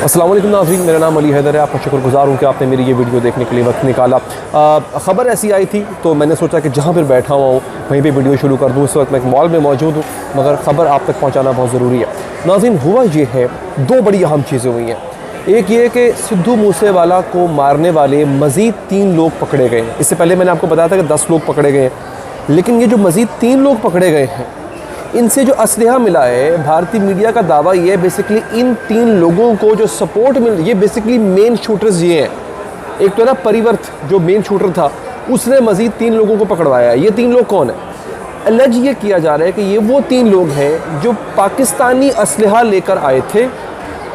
अस्सलाम वालेकुम नाज़रीन, मेरा नाम अली हैदर है। आपका शुक्रगुज़ार हूँ कि आपने मेरी ये वीडियो देखने के लिए वक्त निकाला। ख़बर ऐसी आई थी तो मैंने सोचा कि जहाँ पर बैठा हुआ हूँ वहीं पे वीडियो शुरू कर दूँ। इस वक्त मैं एक मॉल में मौजूद हूँ, मगर ख़बर आप तक पहुँचाना बहुत ज़रूरी है। नाज़रीन, हुआ ये है, दो बड़ी अहम चीज़ें हुई हैं। एक ये कि सिद्धू मूसेवाला को मारने वाले मज़ीद 3 लोग पकड़े गए हैं। इससे पहले मैंने आपको बताया था कि 10 लोग पकड़े गए हैं, लेकिन ये जो मज़ीद 3 लोग पकड़े गए हैं, इनसे जो असलहा मिला है, भारतीय मीडिया का दावा ये है बेसिकली इन 3 लोगों को जो सपोर्ट मिल, ये बेसिकली मेन शूटर्स ये हैं। एक तो ना परिवर्त जो मेन शूटर था, उसने मज़ीद 3 लोगों को पकड़वाया। ये 3 लोग कौन है? अलग ये किया जा रहा है कि ये वो 3 लोग हैं जो पाकिस्तानी असलहा लेकर आए थे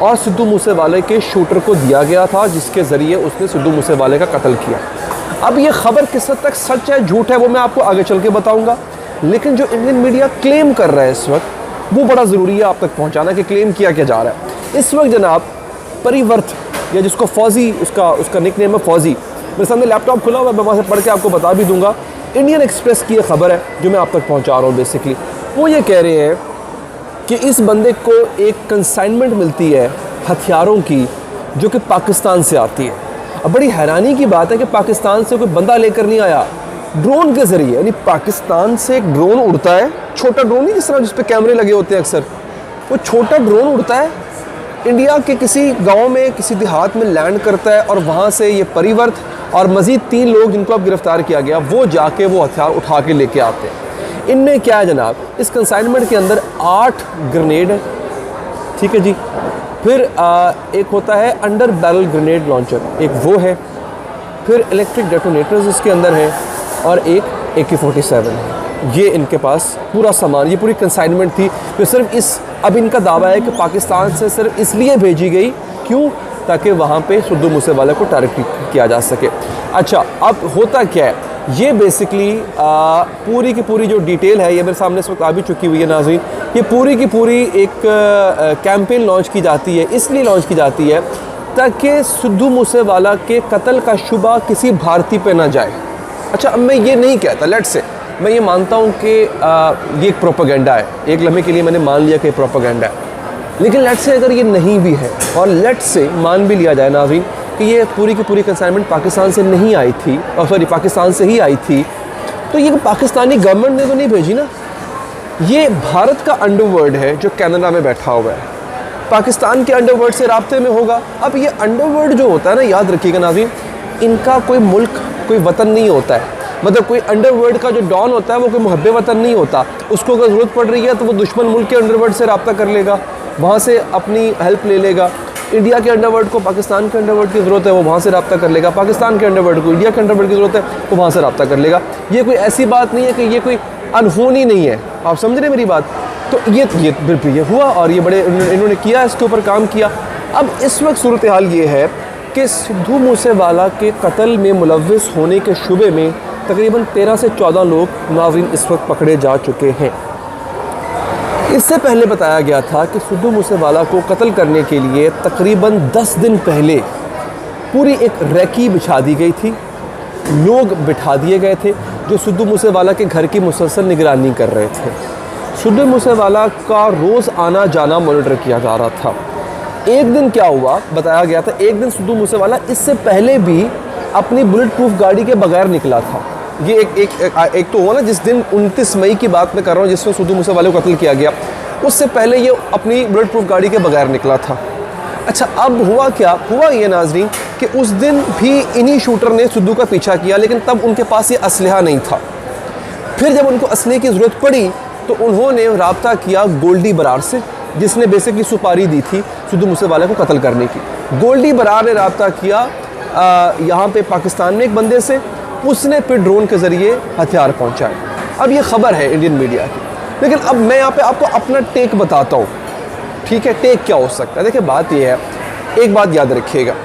और सिद्धू मूसेवाले के शूटर को दिया गया था, जिसके ज़रिए उसने सिद्धू मूसेवाले का कत्ल किया। अब ये ख़बर किस हद तक सच है झूठ है वो मैं आपको आगे चल के बताऊँगा, लेकिन जो इंडियन मीडिया क्लेम कर रहा है इस वक्त, वो बड़ा ज़रूरी है आप तक पहुंचाना कि क्लेम किया क्या जा रहा है। इस वक्त जनाब परिवर्त, या जिसको फ़ौजी, उसका निकनेम है फ़ौजी, मेरे सामने लैपटॉप खुला हुआ है, मैं वहाँ से पढ़ के आपको बता भी दूंगा। इंडियन एक्सप्रेस की यह ख़बर है जो मैं आप तक पहुँचा रहा हूँ। बेसिकली वो ये कह रहे हैं कि इस बंदे को एक कंसाइनमेंट मिलती है हथियारों की, जो कि पाकिस्तान से आती है। अब बड़ी हैरानी की बात है कि पाकिस्तान से कोई बंदा लेकर नहीं आया, ड्रोन के ज़रिए, यानी पाकिस्तान से एक ड्रोन उड़ता है, छोटा ड्रोन नहीं जिस तरह जिस पे कैमरे लगे होते हैं अक्सर, वो छोटा ड्रोन उड़ता है, इंडिया के किसी गांव में किसी देहात में लैंड करता है, और वहाँ से ये परिवर्त और मज़ीद 3 लोग जिनको अब गिरफ़्तार किया गया, वो जाके वो हथियार उठा के लेके आते हैं। इनमें क्या है जनाब, इस कंसाइनमेंट के अंदर 8 ग्रेनेड है, ठीक है जी। फिर एक होता है अंडर बैरल ग्रेनेड लॉन्चर, एक वो है। फिर इलेक्ट्रिक डेटोनेटर्स इसके अंदर हैं, और एक AK-47 है। ये इनके पास पूरा सामान, ये पूरी कंसाइनमेंट थी जो सिर्फ अब इनका दावा है कि पाकिस्तान से सिर्फ इसलिए भेजी गई, क्यों? ताकि वहाँ पे सिद्धू मूसेवाला को टारगेट किया जा सके। अच्छा, अब होता क्या है, ये बेसिकली पूरी की पूरी जो डिटेल है ये मेरे सामने इस वक्त आ भी चुकी हुई है नाज़रीन। ये पूरी की पूरी एक कैंपेन लॉन्च की जाती है, इसलिए लॉन्च की जाती है ताकि सिद्धू मूसेवाला के कत्ल का शुबा किसी भारतीय पे ना जाए। अच्छा, अब मैं ये नहीं कहता, लेट्स से मैं ये मानता हूँ कि ये एक प्रोपेगेंडा है, एक लम्हे के लिए मैंने मान लिया कि प्रोपेगेंडा है, लेकिन लेट्स से अगर ये नहीं भी है, और लेट्स से मान भी लिया जाए नाज़रीन कि ये पूरी की पूरी कंसाइनमेंट पाकिस्तान से नहीं आई थी, और सॉरी पाकिस्तान से ही आई थी, तो ये पाकिस्तानी गवर्नमेंट ने तो नहीं भेजी ना, ये भारत का अंडरवर्ल्ड है जो कनाडा में बैठा हुआ है, पाकिस्तान के अंडरवर्ल्ड से राब्ते में होगा। अब ये अंडरवर्ल्ड जो होता है ना, याद रखिएगा नाज़रीन, इनका कोई मुल्क, कोई वतन नहीं होता है। मतलब कोई अंडरवर्ल्ड का जो डॉन होता है वो कोई मुहब्बे वतन नहीं होता, उसको अगर ज़रूरत पड़ रही है तो वो दुश्मन मुल्क के अंडरवर्ल्ड से रब्ता कर लेगा, वहाँ से अपनी हेल्प ले लेगा। इंडिया के अंडरवर्ल्ड को पाकिस्तान के अंडरवर्ल्ड की ज़रूरत है, वो वहाँ से रब्ता कर लेगा। पाकिस्तान के अंडरवर्ल्ड को इंडिया के अंडरवर्ल्ड की ज़रूरत है, वो वहाँ से रब्ता कर लेगा। ये कोई ऐसी बात नहीं है कि ये कोई अनहोनी नहीं है, आप समझ रहे हैं मेरी बात। तो ये हुआ, और ये बड़े इन्होंने किया, इसके ऊपर काम किया। अब इस वक्त सूरत हाल ये है कि सिद्धू मूसेवाला के कत्ल में मुलव्विस होने के शुबे में तकरीबन 13 से 14 लोग नाज़रीन इस वक्त पकड़े जा चुके हैं। इससे पहले बताया गया था कि सिद्धू मूसेवाला को कत्ल करने के लिए तकरीबन 10 दिन पहले पूरी एक रैकी बिछा दी गई थी, लोग बिठा दिए गए थे जो सिद्धू मूसेवाला के घर की मुसलसल निगरानी कर रहे थे। सिद्धू मूसेवाला का रोज़ आना जाना मॉनिटर किया जा रहा था। एक दिन क्या हुआ, बताया गया था, एक दिन सिद्धू मूसेवाला इससे पहले भी अपनी बुलेट प्रूफ गाड़ी के बगैर निकला था। ये एक तो हुआ ना, जिस दिन 29 मई की बात मैं कर रहा हूँ, जिसमें सिद्धू मूसेवाले को कत्ल किया गया, उससे पहले ये अपनी बुलेट प्रूफ गाड़ी के बगैर निकला था। अच्छा, अब हुआ क्या, हुआ ये नाज़रीन कि उस दिन भी इन्हीं शूटर ने सिद्धू का पीछा किया, लेकिन तब उनके पास ये असलहा नहीं था। फिर जब उनको असलहे की ज़रूरत पड़ी तो उन्होंने रब्ता किया गोल्डी बरार से, जिसने बेसिकली सुपारी दी थी सिद्धू मूसेवाला को कत्ल करने की। गोल्डी बरार ने रब्ता किया यहाँ पे पाकिस्तान में एक बंदे से, उसने फिर ड्रोन के ज़रिए हथियार पहुँचाए। अब ये ख़बर है इंडियन मीडिया की, लेकिन अब मैं यहाँ पे आपको अपना टेक बताता हूँ, ठीक है? टेक क्या हो सकता है? देखिए, बात ये है, एक बात याद रखिएगा,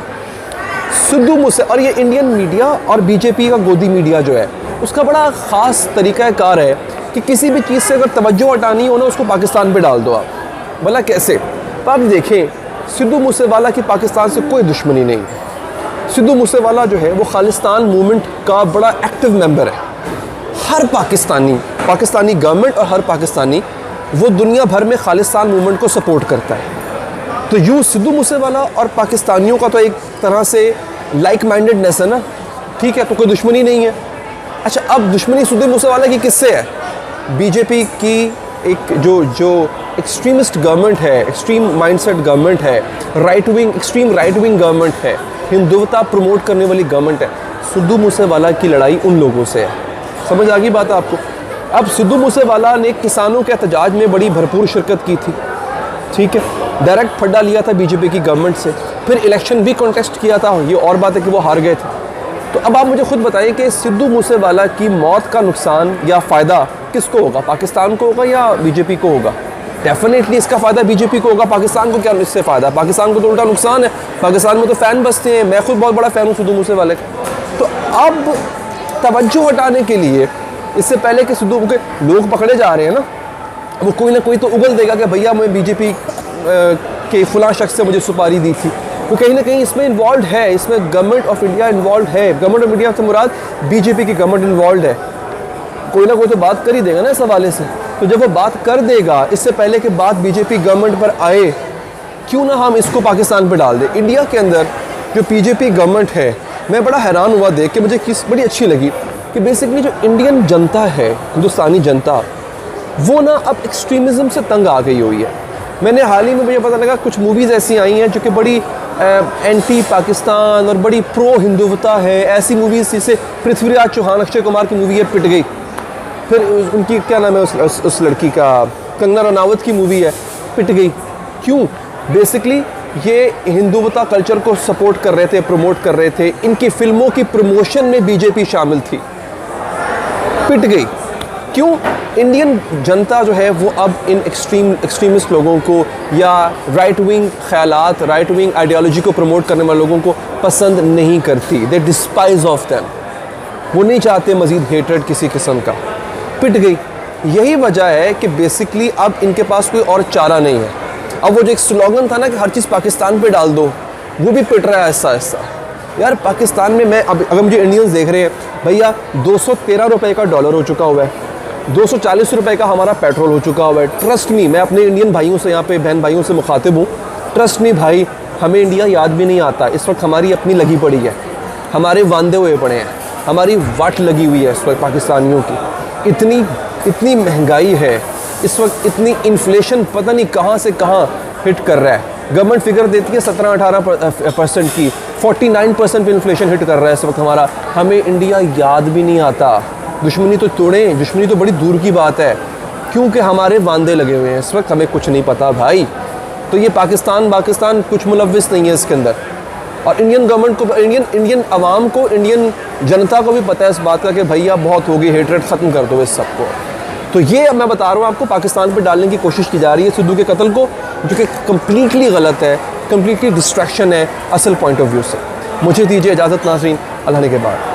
सिद्धू मूसे और ये इंडियन मीडिया और बीजेपी का गोदी मीडिया जो है, उसका बड़ा ख़ास तरीक़ाकार है कि किसी भी चीज़ से अगर तवज्जो हटानी हो ना, उसको पाकिस्तान पे डाल दो आप। भला कैसे? तो आप देखें, सिद्धू मूसेवाला की पाकिस्तान से कोई दुश्मनी नहीं है। सिद्धू मूसेवाला जो है वो खालिस्तान मूवमेंट का बड़ा एक्टिव मेंबर है। हर पाकिस्तानी गवर्नमेंट और हर पाकिस्तानी वो दुनिया भर में खालिस्तान मूवमेंट को सपोर्ट करता है। तो यूँ सिद्धू मूसेवाला और पाकिस्तानियों का तो एक तरह से लाइक माइंडेडनेस है ना, ठीक है, तो कोई दुश्मनी नहीं है। अच्छा, अब दुश्मनी सिद्धू मूसेवाला की किससे है? बीजेपी की एक जो एक्सट्रीमिस्ट गवर्नमेंट है, एक्सट्रीम माइंडसेट गवर्नमेंट है, right wing, extreme right wing government है, हिंदुत्वता प्रमोट करने वाली गवर्नमेंट है। सिद्धू मूसेवाला की लड़ाई उन लोगों से है। समझ आ गई बात आपको? अब सिद्धू मूसेवाला ने किसानों के एहतजाज में बड़ी भरपूर शिरकत की थी, ठीक है, डायरेक्ट फड्डा लिया था बीजेपी की गवर्नमेंट से, फिर इलेक्शन भी कॉन्टेस्ट किया था। ये और बात है कि वो हार गए थे। तो अब आप मुझे खुद बताइए कि सिद्धू मूसेवाला की मौत का नुकसान या फ़ायदा किसको होगा? पाकिस्तान को होगा या बीजेपी को होगा? डेफिनेटली इसका फ़ायदा बीजेपी को होगा। पाकिस्तान को क्या इससे फ़ायदा? पाकिस्तान को तो उल्टा नुकसान है। पाकिस्तान में तो फ़ैन बसते हैं। मैं खुद बहुत बड़ा फ़ैन हूँ सिद्धू मूसेवाले का। तो अब तवज्जो हटाने के लिए, इससे पहले कि सिद्धू के लोग पकड़े जा रहे हैं ना, वो कोई ना कोई तो उगल देगा कि भैया मैं बीजेपी के फ़लाँ शख्स से मुझे सुपारी दी थी। वो कहीं ना कहीं इसमें इन्वॉल्व है, इसमें गवर्नमेंट ऑफ इंडिया इन्वॉल्व है। गवर्नमेंट ऑफ इंडिया से मुराद बीजेपी की गवर्नमेंट इन्वॉल्व है। कोई ना कोई तो बात कर ही देगा ना इस हवाले से। तो जब वो बात कर देगा, इससे पहले कि बात बीजेपी गवर्नमेंट पर आए, क्यों ना हम इसको पाकिस्तान पर डाल दें। इंडिया के अंदर जो बीजेपी गवर्नमेंट है, मैं बड़ा हैरान हुआ देख के, मुझे बड़ी अच्छी लगी कि बेसिकली जो इंडियन जनता है, हिंदुस्तानी जनता, वो ना अब एक्सट्रीमिज़म से तंग आ गई हुई है। मैंने हाल ही में मुझे पता लगा कुछ मूवीज़ ऐसी आई हैं जो कि बड़ी एंटी पाकिस्तान और बड़ी प्रो हिंदुत्वता है। ऐसी मूवीज़ जैसे पृथ्वीराज चौहान, अक्षय कुमार की मूवी है पिट गई, फिर उनकी क्या नाम है उस लड़की का, कंगना रनावत की मूवी है पिट गई। क्यों? बेसिकली ये हिंदुत्वता कल्चर को सपोर्ट कर रहे थे, प्रमोट कर रहे थे। इनकी फिल्मों की प्रमोशन में बीजेपी शामिल थी, पिट गई। क्यों? इंडियन जनता जो है वो अब इन एक्सट्रीमिस्ट लोगों को या राइट विंग ख्यालात, राइट विंग आइडियोलॉजी को प्रमोट करने वाले लोगों को पसंद नहीं करती। They despise of them. वो नहीं चाहते मज़ीद हेट्रेड किसी किस्म का। पिट गई। यही वजह है कि बेसिकली अब इनके पास कोई और चारा नहीं है। अब वो जो एक स्लोगन था ना कि हर चीज़ पाकिस्तान पे डाल दो, वो भी पिट रहा है ऐसा ऐसा। यार पाकिस्तान में मैं अब अगर मुझे इंडियंस देख रहे हैं, भैया 213 रुपये का डॉलर हो चुका हुआ है, 240 रुपये का हमारा पेट्रोल हो चुका हुआ है। ट्रस्ट मी, मैं अपने इंडियन भाइयों से, यहाँ पे बहन भाइयों से मुखातिब हूँ, ट्रस्ट मी भाई, हमें इंडिया याद भी नहीं आता। इस वक्त हमारी अपनी लगी पड़ी है, हमारे वांदे हुए पड़े हैं, हमारी वाट लगी हुई है इस वक्त पाकिस्तानियोों की। इतनी महंगाई है इस वक्त, इतनी इन्फ्लेशन पता नहीं कहाँ से कहाँ हिट कर रहा है। गवर्नमेंट फिगर देती है 17-18% की, 49% पे इन्फ्लेशन हिट कर रहा है इस वक्त हमारा। हमें इंडिया याद भी नहीं आता। दुश्मनी तो तोड़ें, दुश्मनी तो बड़ी दूर की बात है, क्योंकि हमारे वांदे लगे हुए हैं इस वक्त, हमें कुछ नहीं पता भाई। तो ये पाकिस्तान कुछ मुलव्विस नहीं है इसके अंदर। और इंडियन गवर्नमेंट को, इंडियन अवाम को, इंडियन जनता को भी पता है इस बात का कि भैया बहुत हो गई, हेटरेट ख़त्म कर दो इस सबको। तो ये मैं बता रहा हूँ आपको, पाकिस्तान पर डालने की कोशिश की जा रही है सिद्धू के कत्ल को, जो कि कम्प्लीटली गलत है, कम्प्लीटली डिस्ट्रैक्शन है असल पॉइंट ऑफ व्यू से। मुझे दीजिए इजाज़त नाज़रीन, अल्लाह ने के बाद।